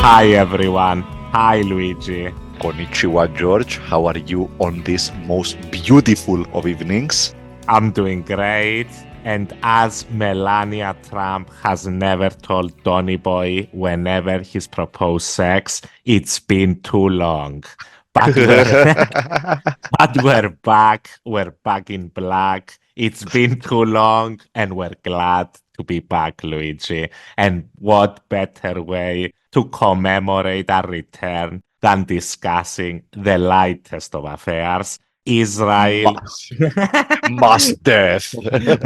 Hi everyone. Hi Luigi. Konnichiwa, George. How are you on this most beautiful of evenings? I'm doing great. And as Melania Trump has never told Donny Boy whenever he's proposed sex, it's been too long. But we're but we're back. We're back in black. It's been too long, and we're glad to be back, Luigi. And what better way to commemorate our return than discussing the lightest of affairs, Israel, Mass, mass death.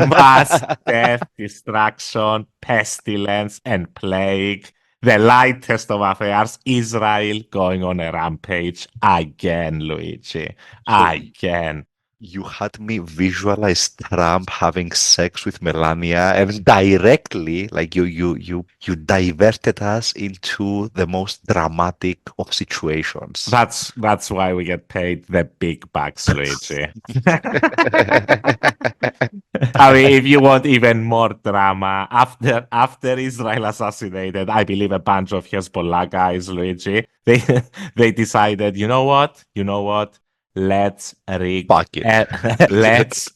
mass death, destruction, pestilence, and plague. The lightest of affairs, Israel going on a rampage again, Luigi. So Again. you had me visualize Trump having sex with Melania, and directly, like you diverted us into the most dramatic of situations. That's why we get paid the big bucks, Luigi. I mean, if you want even more drama, after Israel assassinated, I believe a bunch of Hezbollah guys, Luigi, they they decided, you know what? Let's rig, Fuck it.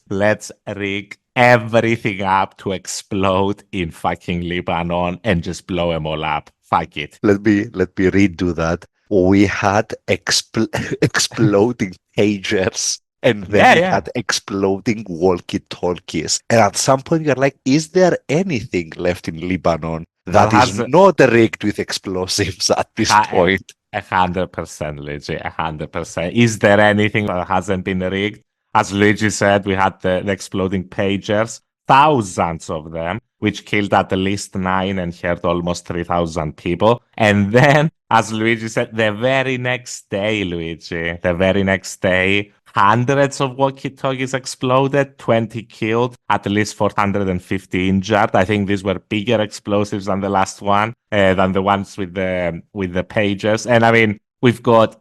let's rig everything up to explode in fucking Lebanon and just blow them all up. Fuck it. Let me redo that. We had exploding pagers, and then Yeah, we yeah. had exploding walkie-talkies. And at some point, you're like, is there anything left in Lebanon That that is has not rigged with explosives at this ha- point? 100%, Luigi, 100%. Is there anything that hasn't been rigged? As Luigi said, we had the exploding pagers, thousands of them, which killed at least 9 and hurt almost 3,000 people. And then, as Luigi said, the very next day, Luigi, the very next day, hundreds of walkie-talkies exploded, 20 killed, at least 450 injured. I think these were bigger explosives than the last one, than the ones with the pages. And I mean, we've got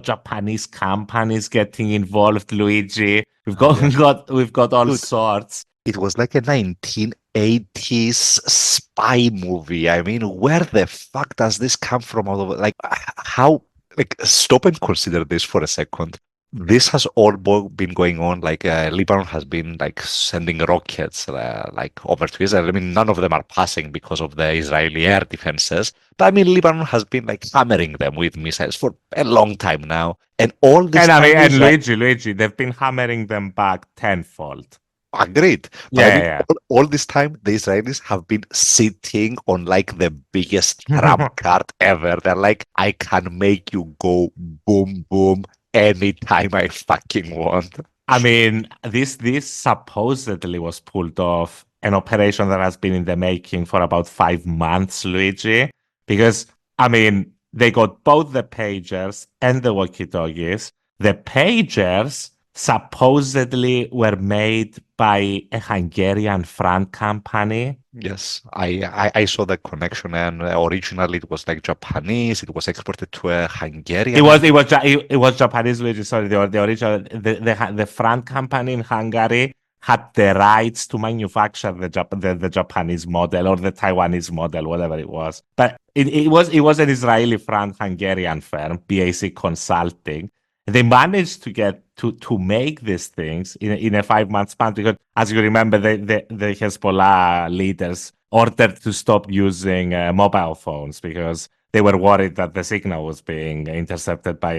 Japanese companies getting involved, Luigi. We've got Yeah. we've got all Dude, sorts. it was like a 1980s spy movie. I mean, where the fuck does this come from? All over, like, how? Like, stop and consider this for a second. This has all been going on. Like, Lebanon has been like sending rockets, like over to Israel. I mean, none of them are passing because of the Israeli air defenses. But I mean, Lebanon has been like hammering them with missiles for a long time now, and all this And I mean, time, and Israel. Luigi, they've been hammering them back tenfold. Agreed. But Yeah, I yeah, mean, yeah. all this time, the Israelis have been sitting on like the biggest trump card ever. They're like, I can make you go boom, boom anytime I fucking want. I mean, this supposedly was pulled off an operation that has been in the making for about 5 months, Luigi. Because I mean, they got both the pagers and the walkie-talkies. The pagers supposedly were made by a Hungarian franc company. Yes, I saw the connection, and originally it was like Japanese. It was exported to a It Hungarian, I was it think. was Ja- it was Japanese, Luigi. Sorry, the original the franc company in Hungary had the rights to manufacture the Japanese model or the Taiwanese model, whatever it was. But it was an Israeli franc Hungarian firm, BAC Consulting. They managed to get to make these things in a 5 month span because, as you remember, the Hezbollah leaders ordered to stop using mobile phones because they were worried that the signal was being intercepted by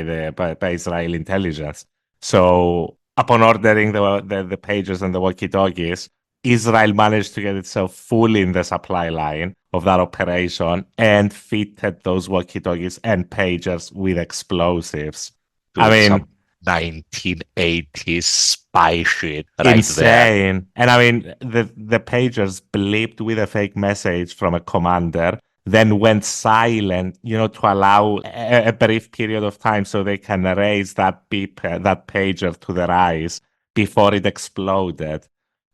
Israel intelligence. So upon ordering the pages and the walkie-talkies, Israel managed to get itself fully in the supply line of that operation and fitted those walkie-talkies and pagers with explosives. I Dude, mean, some 1980s spy shit right there. insane. And I mean, the pagers bleeped with a fake message from a commander, then went silent, to allow a brief period of time so they can raise that beep, that pager to their eyes before it exploded,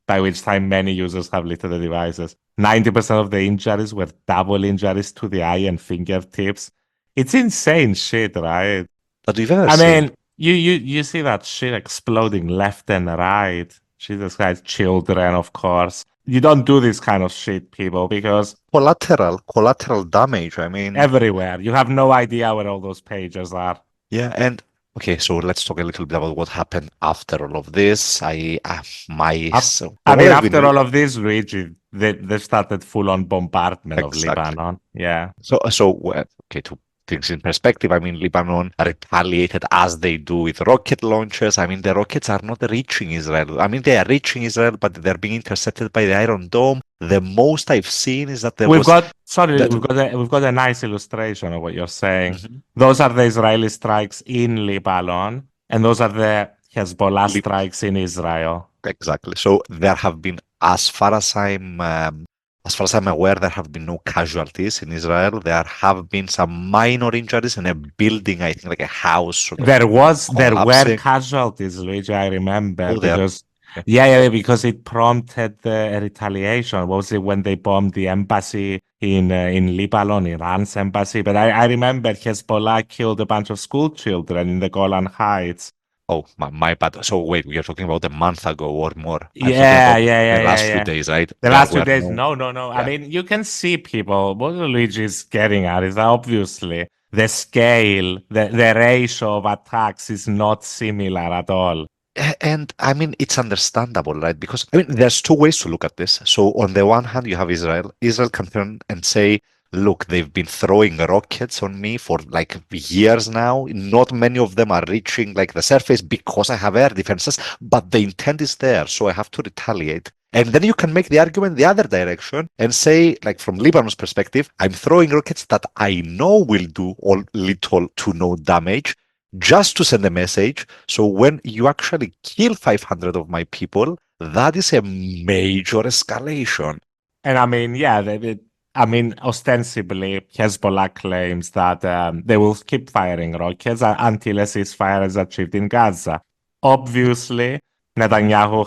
by which time many users have lit the devices. 90% of the injuries were double injuries to the eye and fingertips. It's insane shit, right? That we've ever I seen. mean, you see that shit exploding left and right. Jesus Christ, children, of course. You don't do this kind of shit, people, because Collateral damage. I mean, everywhere you have no idea where all those pages are. yeah, and okay, so let's talk a little bit about what happened after all of this. Af- So I from what mean, I've been after reading, all of this, Luigi, they started full on bombardment of exactly. Lebanon. Yeah. Okay, to things in perspective, I mean, Lebanon retaliated as they do with rocket launchers. I mean, the rockets are not reaching Israel. I mean, they are reaching Israel, but they're being intercepted by the Iron Dome. The most I've seen is that there We've was got sorry, that. we've got a nice illustration of what you're saying. Mhm. Those are the Israeli strikes in Lebanon, and those are the Hezbollah strikes in Israel. Exactly. So there have been, as far as I'm aware, there have been no casualties in Israel. There have been some minor injuries in a building, I think, like a house, sort of There were collapsing. casualties, Luigi, I remember, Oh, there. because Okay. yeah, because it prompted the retaliation. What was it when they bombed the embassy in Lebanon, Iran's embassy? But I remember Hezbollah killed a bunch of school children in the Golan Heights. Oh, my bad. So wait, we are talking about a month ago or more. I'm talking Yeah, about yeah, the yeah, yeah, last few yeah. days, right? The There last few were days, no, no, no, no. I yeah. mean, you can see people. What Luigi is getting at is that obviously the scale, the ratio of attacks is not similar at all. And I mean, it's understandable, right? Because I mean, there's two ways to look at this. So on the one hand, you have Israel. Israel can turn and say, look, they've been throwing rockets on me for like years now. Not many of them are reaching like the surface because I have air defenses, but the intent is there. So I have to retaliate. And then you can make the argument the other direction and say, like from Lebanon's perspective, I'm throwing rockets that I know will do all little to no damage just to send a message. So when you actually kill 500 of my people, that is a major escalation. And I mean, yeah, I mean, ostensibly, Hezbollah claims that they will keep firing rockets until a ceasefire is achieved in Gaza. Obviously, Netanyahu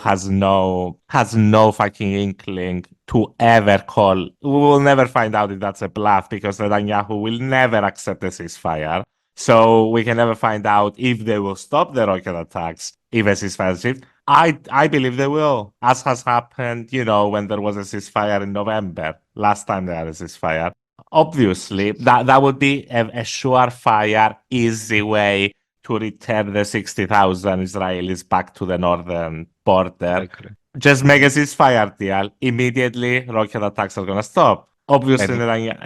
has no fucking inkling to ever call. We will never find out if that's a bluff because Netanyahu will never accept a ceasefire. So we can never find out if they will stop the rocket attacks if a ceasefire is achieved. I believe they will, as has happened, when there was a ceasefire in November, last time they had a ceasefire. Obviously, that would be a surefire, easy way to return the 60,000 Israelis back to the northern I border. agree. Just make a ceasefire deal. Immediately, rocket attacks are going to stop. Obviously, And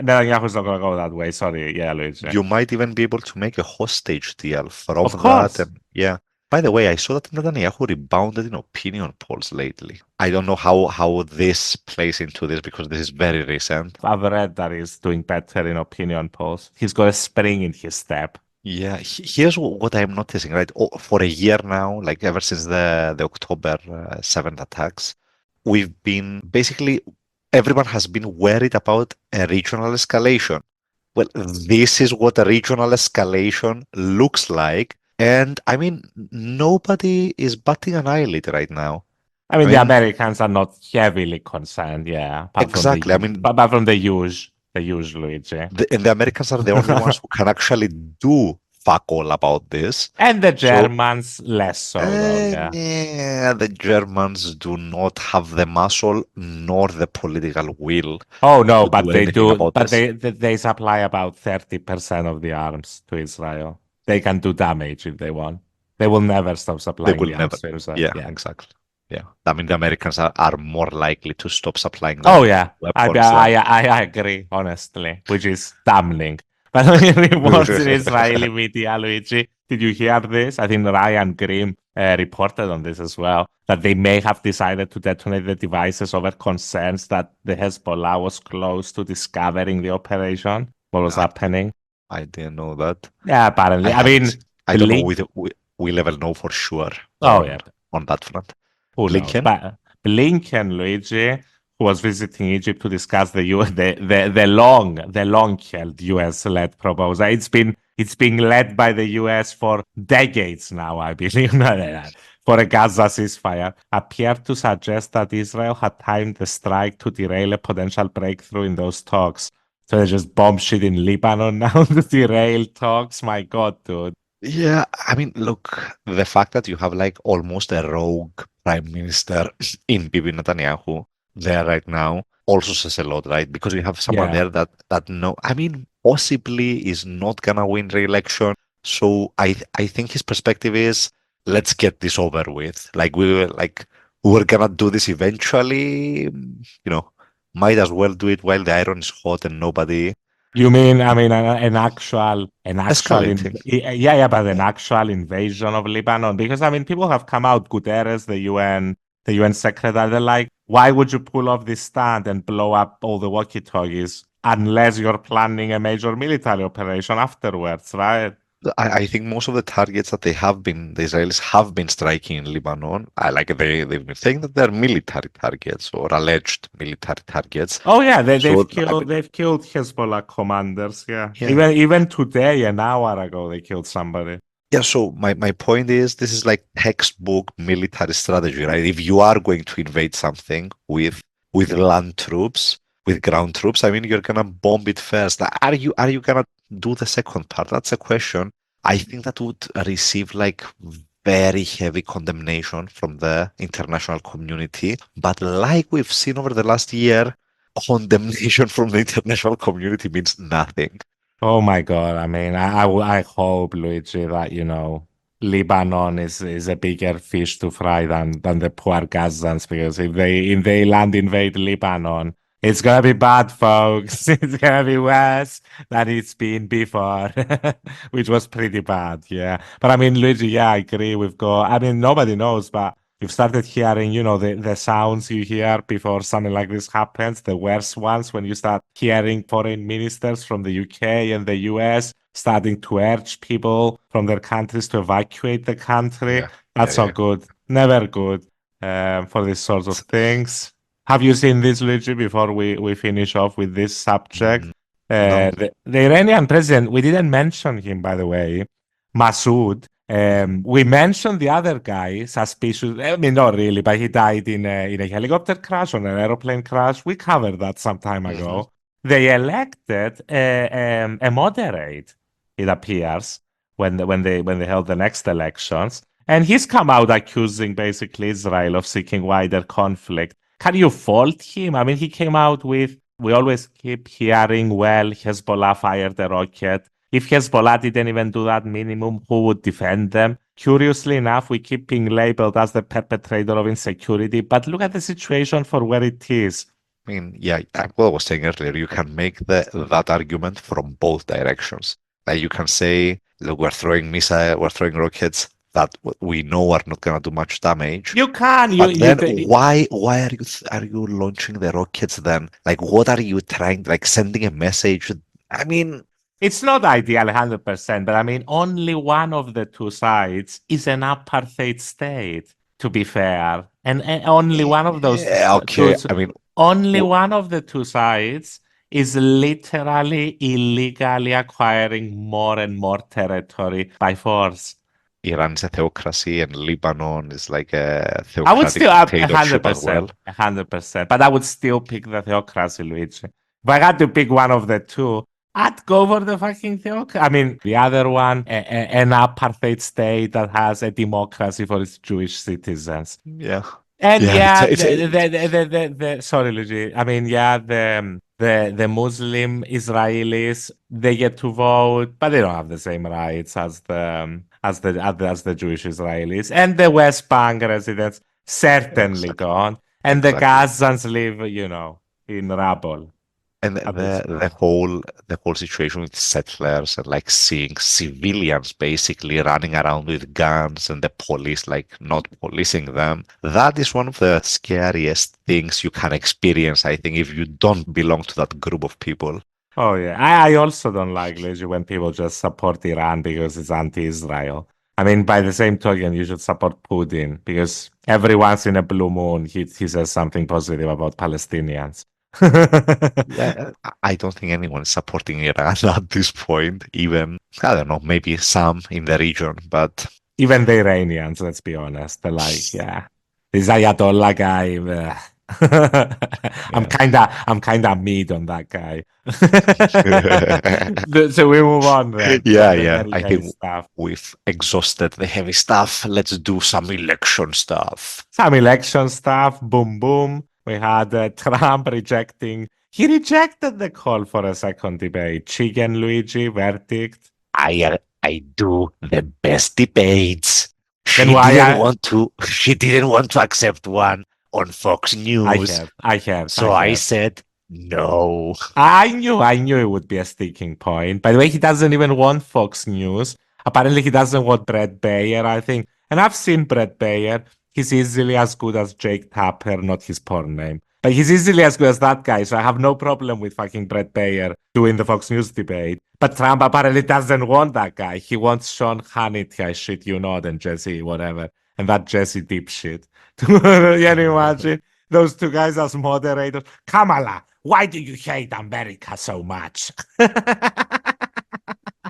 Netanyahu's not going to go that way. Sorry. Yeah, Luigi. you might even be able to make a hostage deal from Of that. course. And yeah. By the way, I saw that Netanyahu rebounded in opinion polls lately. I don't know how this plays into this because this is very recent. I've read that he's doing better in opinion polls. He's got a spring in his step. Yeah, here's what I'm noticing, right? Oh, for a year now, like ever since the October 7th attacks, we've been basically everyone has been worried about a regional escalation. Well, this is what a regional escalation looks like. And I mean, nobody is batting an eyelid right now. I I mean, the mean, Americans are not heavily concerned, yeah, exactly. I mean, apart from the usual, Luigi. and the Americans are the only ones who can actually do fuck all about this. And the So Germans less so, though, yeah. yeah, the Germans do not have the muscle nor the political will Oh no, to but do they anything do, about but this. they supply about 30% of the arms to Israel. They can do damage if they want. They will never stop They supplying will the never. arms to Israel. Yeah, Yeah. exactly. Yeah. I mean, the Americans are more likely to stop supplying Oh them yeah, I weapons I than. I agree, honestly, which is damning. But reports in Israeli media, Luigi, did you hear this? I think Ryan Grim reported on this as well, that they may have decided to detonate the devices over concerns that the Hezbollah was close to discovering the operation, what was I, happening. I didn't know that. Yeah, I apparently. I haven't mean, seen. I don't know. Blink. We'll ever know for sure Oh yeah, on that front. who knows? Blinken. But Blinken, Luigi, who was visiting Egypt to discuss the long-held US-led proposal. It's being led by the US for decades now, I believe, for a Gaza ceasefire, appeared to suggest that Israel had timed the strike to derail a potential breakthrough in those talks. So they just bomb shit in Lebanon now to derail talks. My God, dude. Yeah, I mean, look, the fact that you have like almost a rogue prime minister in Bibi Netanyahu, there right now also says a lot, right? Because you have someone Yeah. there that no, I mean, possibly is not gonna win re-election. So I think his perspective is let's get this over with. Like we're gonna do this eventually. Might as well do it while the iron is hot and nobody You mean, I mean, escalating. yeah, yeah, but an Yeah. actual invasion of Lebanon? Because I mean, people have come out, Guterres, the UN secretary, they're like, why would you pull off this stunt and blow up all the walkie-talkies unless you're planning a major military operation afterwards, right? I think most of the targets that the Israelis have been striking in Lebanon, they've been saying that they're military targets or alleged military targets. Oh yeah, So I mean, they've killed Hezbollah commanders. Yeah, yeah, even today, an hour ago, they killed somebody. yeah. So my point is, this is like textbook military strategy, right? If you are going to invade something with land troops, with ground troops, I mean, you're gonna bomb it first. Like, are you gonna do the second part? That's a question. I think that would receive like very heavy condemnation from the international community. But like we've seen over the last year, condemnation from the international community means nothing. Oh my God. I mean, I hope, Luigi, that, Lebanon is a bigger fish to fry than the poor Gazans, because if they land invade Lebanon, it's gonna be bad, folks. It's gonna be worse than it's been before, which was pretty bad, yeah. But I mean, Luigi, yeah, I agree. I mean, nobody knows, but you've started hearing, the sounds you hear before something like this happens, the worst ones, when you start hearing foreign ministers from the UK and the US starting to urge people from their countries to evacuate the country. Yeah, yeah, That's not yeah. good. Never good for these sorts of things. Have you seen this, Luigi, before we finish off with this subject? Mm, no. The Iranian president, we didn't mention him, by the way, Masood. Hmm. We mentioned the other guy, suspicious. I mean, not really, but he died in a helicopter crash, on an aeroplane crash. We covered that some time Hmm. ago. They elected a moderate, it appears, when they held the next elections, and he's come out accusing basically Israel of seeking wider conflict. Can you fault him? I mean, he came out with, we always keep hearing, well, Hezbollah fired a rocket. If Hezbollah didn't even do that minimum, who would defend them? Curiously enough, we keep being labeled as the perpetrator of insecurity, but look at the situation for where it is. I mean, yeah, what I was saying earlier, you can make that argument from both directions. Like you can say, look, we're throwing rockets that we know are not going to do much damage. You can, But then why are you launching the rockets then? Like, what are you trying, like sending a message? I mean, it's not ideal 100%, but I mean, only one of the two sides is an apartheid state, to be fair. And only one of those yeah, okay. I mean, only w- one of the two sides is literally illegally acquiring more and more territory by force. Iran is a theocracy and Lebanon is like a I would theocratic still, a hundred dictatorship as well. percent, 100%, but I would still pick the theocracy, Luigi. If I had to pick one of the two, I'd go for the fucking theocracy. I mean, the other one, an apartheid state that has a democracy for its Jewish citizens. Yeah. And Yeah, yeah, it's sorry, Luigi. I mean, yeah, the Muslim Israelis, they get to vote, but they don't have the same rights as the Jewish Israelis. And the West Bank residents certainly exactly, don't. And the exactly. Gazans live, in rubble And at this the point. whole situation with settlers and like seeing civilians basically running around with guns and the police like not policing them, that is one of the scariest things you can experience, I think, if you don't belong to that group of people. Oh yeah, I also don't like, Luigi, when people just support Iran because it's anti-Israel. I mean, by the same token, you should support Putin because every once in a blue moon he says something positive about Palestinians. Yeah, I don't think anyone is supporting Iran at this point, even, I don't know, maybe some in the region, but Even the Iranians, let's be honest, they're like, yeah, this Ayatollah guy. yeah. I'm kinda mid on that guy. So we move on then Yeah, from the yeah. very I heavy think stuff. we've exhausted the heavy stuff. Let's do some election stuff. Some election stuff, boom, boom. We had Trump rejecting. He rejected the call for a second debate. Chicken Luigi, verdict. I do the best debates. Then She why didn't want to. She didn't want to accept one on Fox News, I heard, I so I heard. said no. I knew it would be a sticking point. By the way, he doesn't even want Fox News. Apparently, he doesn't want Brett Bayer, I think. And I've seen Brett Bayer. He's easily as good as Jake Tapper, not his porn name. But he's easily as good as that guy, so I have no problem with fucking Brett Bayer doing the Fox News debate. But Trump apparently doesn't want that guy. He wants Sean Hannity, I shit you not, and Jesse, whatever. And that Jesse dipshit. Can you imagine? Those two guys as moderators. Kamala, why do you hate America so much?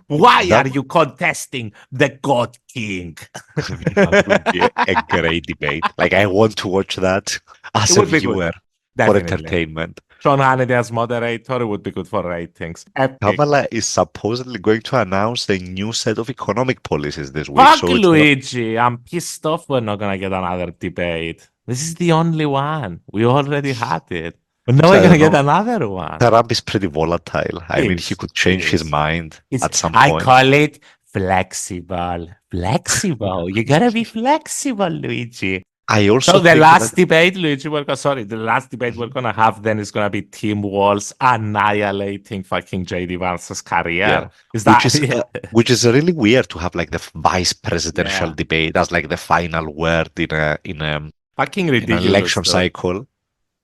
Why That are you contesting the God King? that would be a great debate. Like I want to watch that It as a would be good. viewer for Definitely. entertainment. Sean Hannity as moderator, it would be good for ratings. Epic. Kamala is supposedly going to announce a new set of economic policies this week. Fuck So it's gonna, Luigi. I'm pissed off we're not going to get another debate. This is the only one. We already had it. But now so we're I going to don't get know. another one. Trump is pretty volatile. I mean, he Is. could change his Is. mind It's, at some I point. call it flexible. Flexible. You gotta be flexible, Luigi. I So also the think last that debate, Luigi, the last debate we're gonna have then is gonna be Tim Walz annihilating fucking JD Vance's yeah, career. Is which that is yeah? which is really weird to have like the vice presidential Yeah. debate as like the final word Fucking in an ridiculous, election dude. cycle.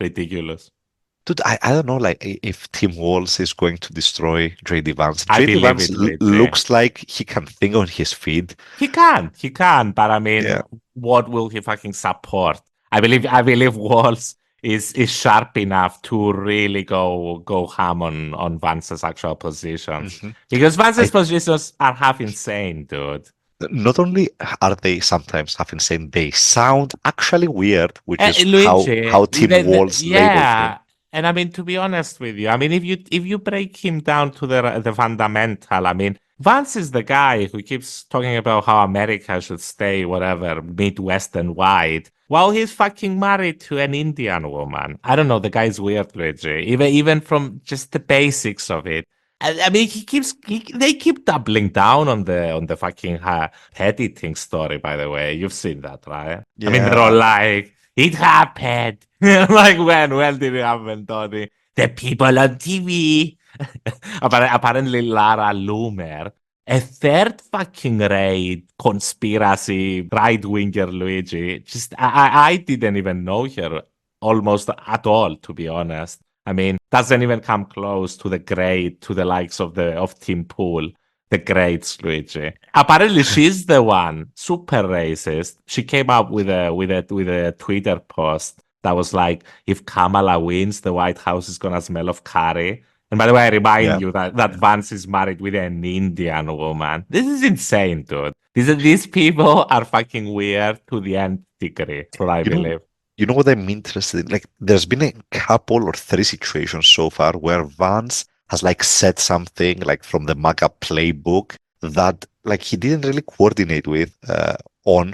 Ridiculous. Dude, I don't know like if Tim Walz is going to destroy JD Vance. I JD believe Vance it, Luigi. looks like he can think on his feet. He can, but I mean, Yeah. what will he fucking support? I believe Walls is sharp enough to really go ham on Vance's actual positions. Mhm. Because Vance's I positions are half insane, dude. Not only are they sometimes half insane, they sound actually weird, which is Luigi, how Tim Walz labels him. yeah. And I mean, to be honest with you, I mean, if you break him down to the fundamental, I mean, Vance is the guy who keeps talking about how America should stay whatever Midwestern wide, while he's fucking married to an Indian woman. I don't know, the guy's weird, Luigi. Even from just the basics of it. I mean, they keep doubling down on the fucking head eating story. By the way, you've seen that, right? I mean, they're all Yeah, like, "It happened." Like when did it happen, Tony? The people on TV. Apparently, Lara Loomer, a third fucking raid conspiracy right winger, Luigi. Just I didn't even know her almost at all, to be honest. I mean, doesn't even come close to the likes of Tim Pool, the greats, Luigi. Apparently, she's the one super racist. She came up with a Twitter post that was like, "If Kamala wins, the White House is gonna smell of curry." And by the way, I remind yeah. you that Vance is married with an Indian woman. This is insane, dude. These people are fucking weird to the nth degree. That's what I You know, believe. you know what I'm interested in? Like, there's been a couple or three situations so far where Vance has like said something like from the MAGA playbook that like he didn't really coordinate with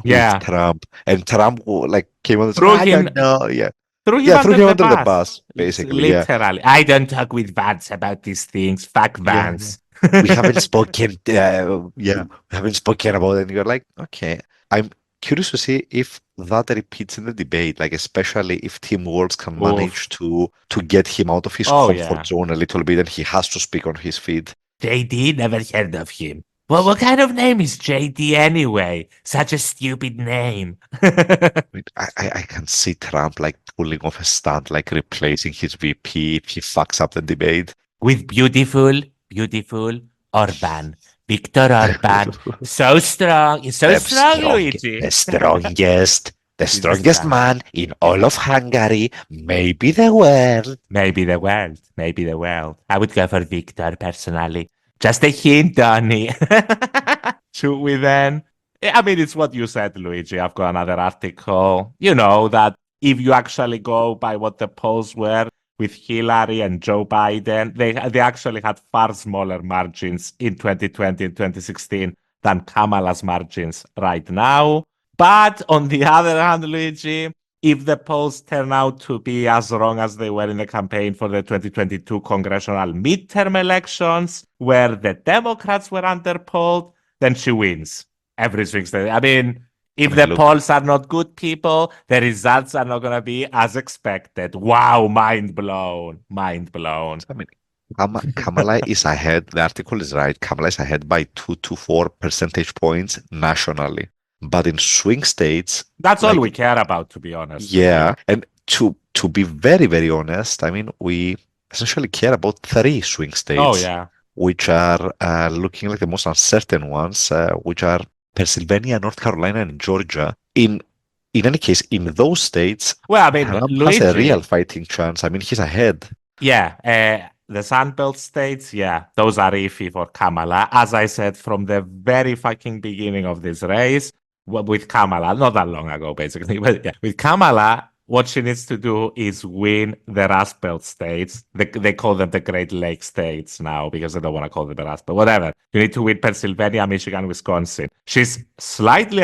Yeah, Trump, and Trump like came on and said, threw I him don't know, yeah, threw him yeah, threw under him the under the bus. bus, basically, yeah. Literally. I don't talk with Vance about these things. Fuck Yeah, yeah. Vance. We haven't spoken, yeah, we haven't spoken about it. And you're like, okay. I'm curious to see if that repeats in the debate, like especially if Tim Walz can manage Oof. to get him out of his Oh, comfort yeah. zone a little bit, and he has to speak on his feet. JD, never heard of him. Well, what kind of name is JD anyway? Such a stupid name. I can see Trump like pulling off a stunt, like replacing his VP if he fucks up the debate. With beautiful Orban. Victor Orban. So strong. He's so strong, Luigi. The strongest, the He's the strongest strong. man in all of Hungary, maybe the world. Maybe the world. Maybe the world. I would go for Victor personally. Just a hint, Donny. Should we then? I mean, it's what you said, Luigi. I've got another article. You know, that if you actually go by what the polls were with Hillary and Joe Biden, they actually had far smaller margins in 2020 and 2016 than Kamala's margins right now. But on the other hand, Luigi, if the polls turn out to be as wrong as they were in the campaign for the 2022 congressional midterm elections, where the Democrats were underpolled, then she wins every swing state. I mean, I if mean, the look, polls are not good, people, the results are not going to be as expected. Wow, mind blown. Mind blown. I mean, Kamala is ahead. The article is right. Kamala is ahead by 2 to 4 percentage points nationally. But in swing states, That's all like, we care about, to be honest with you. yeah, and to be very, very honest, I mean, we essentially care about 3 swing Oh, states, yeah. which are looking like the most uncertain ones, which are Pennsylvania, North Carolina, and Georgia. In any case, in those states, Well, I mean, Trump has a real Luigi, fighting chance. I mean, he's ahead. yeah, the Sunbelt states, yeah, those are iffy for Kamala. As I said from the very fucking beginning of this race, with Kamala, not that long ago, basically, but yeah, with Kamala, what she needs to do is win the Rust Belt states. They call them the Great Lake states now because they don't want to call them the Rust Belt. Whatever. You need to win Pennsylvania, Michigan, Wisconsin. She's slightly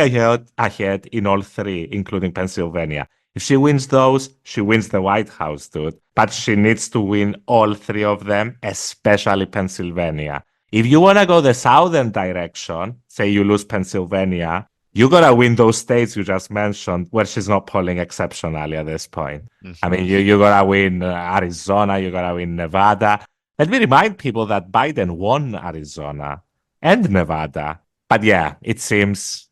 ahead in all three, including Pennsylvania. If she wins those, she wins the White House, dude. But she needs to win all three of them, especially Pennsylvania. If you want to go the southern direction, say you lose Pennsylvania, you got to win those states you just mentioned where she's not polling exceptionally at this point. I Mhm. mean, you got to win Arizona, you got to win Nevada. Let me remind people that Biden won Arizona and Nevada. But yeah, it seems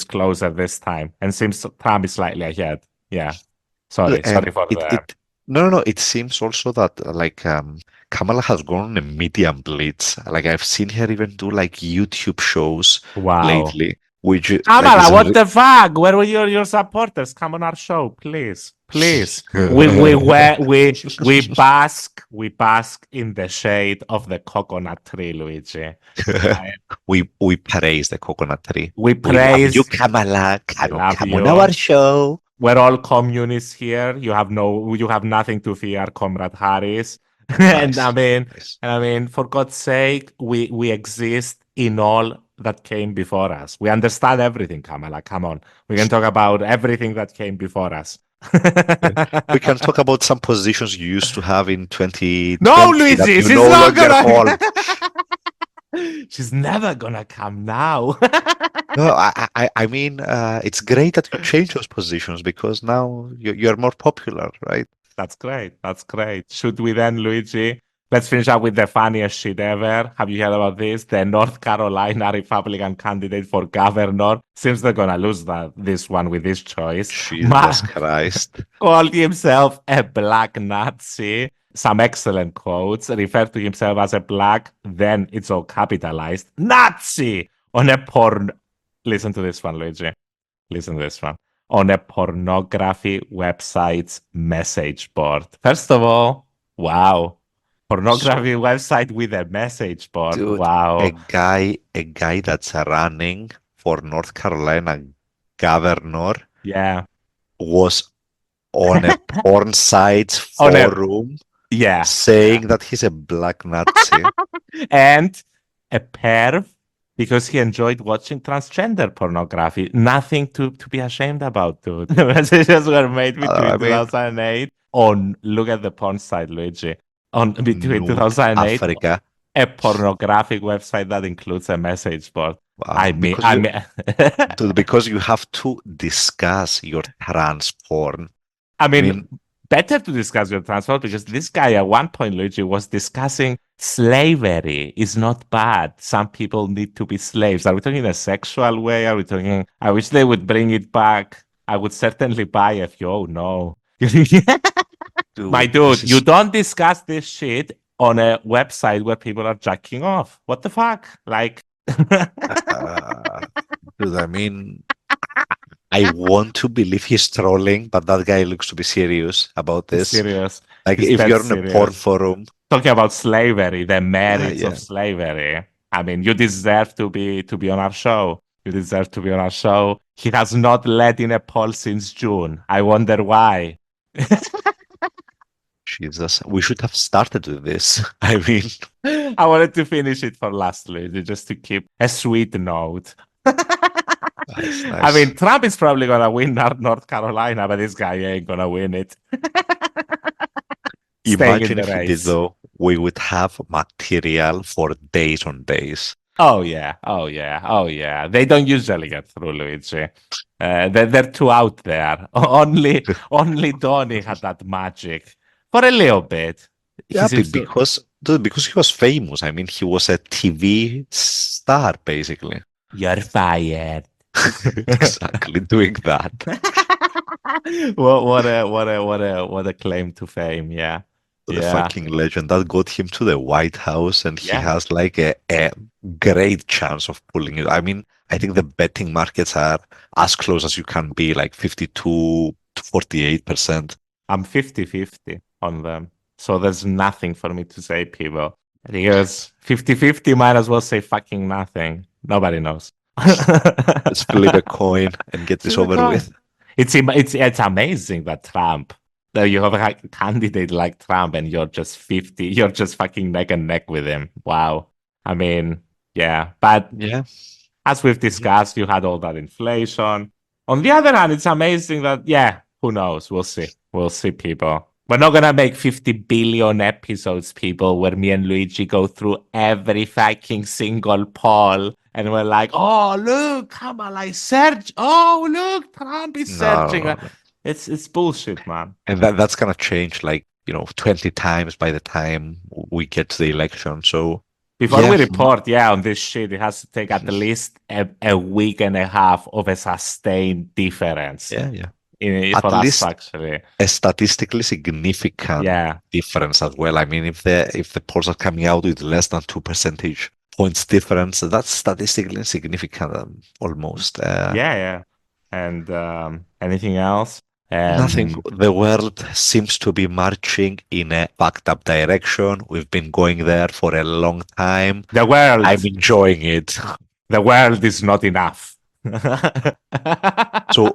closer this time and seems Trump is slightly ahead. Yeah. Sorry. And Sorry for it the. it no, no, no. It seems also that Kamala has gone on a media blitz. Like I've seen her even do like YouTube shows Wow. lately, which like Kamala, is what the fuck? Where were your supporters? Come on our show, please. Please. We bask in the shade of the coconut tree, Luigi. Right? we praise the coconut tree. We We love you, praise. Kamala. We love Come on our you. show. We're all communists here. You have nothing to fear, Comrade Harris. and I Nice, mean, nice. and I mean, for God's sake, we exist in all that came before us. We understand everything, Kamala. Come on, we can talk about everything that came before us. Yeah. We can talk about some positions you used to have in No, 2020 that Luigi, you she's no not longer gonna. hold. She's never gonna come now. No, I mean, it's great that you change those positions because now you're more popular, right? That's great. That's great. Should we then, Luigi? Let's finish up with the funniest shit ever. Have you heard about this? The North Carolina Republican candidate for governor seems they're gonna lose this one with this choice. Jesus Christ. Called himself a black Nazi. Some excellent quotes. Referred to himself as a black, then it's all capitalized. Nazi on a porn. Listen to this one, Luigi. Listen to this one. On a pornography website's message board. First of all, wow. So, Pornography website with a message board. dude, Wow. a guy that's running for North Carolina governor Yeah. was on a porn site's On a forum yeah. Yeah. saying that he's a black Nazi. And a perv because he enjoyed watching transgender pornography. Nothing to be ashamed about, dude. The messages were made between I mean, 2008 on look at the porn site, Luigi. On between nude 2008, Africa. a pornographic website that includes a message board. I Wow, mean, I mean, because you have to discuss your trans porn. I I mean, mean, better to discuss your transport because this guy at one point, Luigi, was discussing slavery is not bad. Some people need to be slaves. Are we talking in a sexual way? Are we talking? I wish they would bring it back. I would certainly buy a few. Oh, no. My dude, this dude, you is don't discuss this shit on a website where people are jacking off. What the fuck? Like, uh, dude. I mean, I want to believe he's trolling, but that guy looks to be serious about he's this. serious. Like, He's if dead you're in a porn serious. forum, Talking about slavery, the yeah, merits of yeah. slavery. I mean, you deserve to be on our show. You deserve to be on our show. He has not led in a poll since June. I wonder why. Jesus, we should have started with this. I mean, I wanted to finish it for lastly, just to keep a sweet note. Nice, I nice. mean, Trump is probably gonna win North Carolina, but this guy ain't gonna win it. Staying in Imagine the if he did, race. though, we would have material for days on days. Oh yeah, oh yeah, oh yeah. They don't usually get through, Luigi. They're too out there. Only Donny had that magic for a little bit. He Yeah, seems to. because dude, because he was famous. I mean, he was a TV star, basically. You're fired. Exactly, doing that. What a claim to fame. Yeah, The yeah, fucking legend that got him to the White House, and he yeah. has like a great chance of pulling it. I mean, I think the betting markets are as close as you can be, like 52 to 48%. I'm 50-50 on them. So there's nothing for me to say, people. Because 50-50 might as well say fucking nothing. Nobody knows. Let's flip a coin and get this Flip a over coin. with. It's amazing that Trump, that you have a candidate like Trump and you're just 50, you're just fucking neck and neck with him. Wow. I mean, yeah. But Yeah. as we've Yeah. discussed, you had all that inflation. On the other hand, it's amazing that, yeah, who knows? We'll see. We'll see, people. We're not going to make 50 billion episodes, people, where me and Luigi go through every fucking single poll and we're like, oh, look, Kamala is search. Oh, look, Trump is No, searching. no, no. It's bullshit, man. And that's gonna change like, 20 times by the time we get to the election. So Before yeah, we report, yeah, on this shit, it has to take at least a week and a half of a sustained difference yeah, yeah. for At us to least actually. a statistically significant Yeah, difference as well. I mean, if the polls are coming out with less than 2 percentage points difference, that's statistically significant, almost. yeah, yeah. And anything else? Nothing. Um, The world seems to be marching in a fucked up direction. We've been going there for a long time. the I'm world, enjoying it. the world is not enough. So,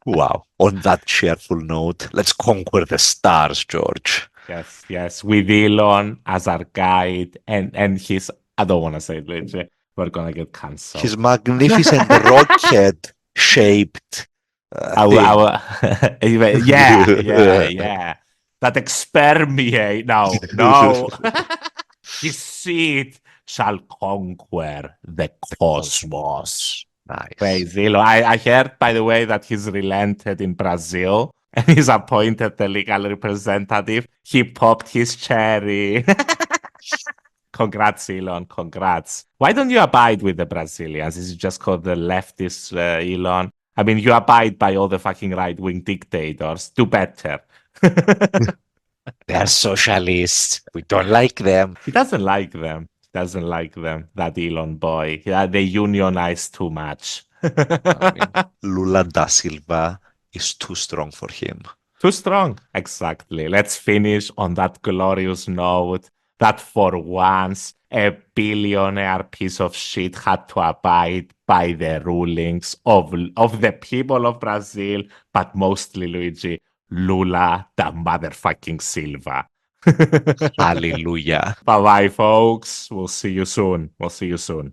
wow. On that cheerful note, let's conquer the stars, George. Yes, yes, with Elon as our guide and his. I don't want to say it, legit. We're gonna get His cancelled. magnificent rocket shaped thing. Our yeah, yeah, yeah. That experiment. No, no. His seed shall conquer the cosmos. Cosmos. Nice. Crazy. I heard, by the way, that he's relented in Brazil and he's appointed the legal representative. He popped his cherry. Congrats, Elon. Congrats. Why don't you abide with the Brazilians? Is it just called the leftist, Elon? I mean, you abide by all the fucking right wing dictators. Do better. They're socialists. We don't like them. He doesn't like them. He doesn't like them. That Elon boy. Yeah, they unionize too much. I mean, Lula da Silva is too strong for him. Too strong. Exactly. Let's finish on that glorious note that for once a billionaire piece of shit had to abide by the rulings of the people of Brazil, but mostly Luigi, Lula da motherfucking Silva. Hallelujah. Bye bye, folks. We'll see you soon. We'll see you soon.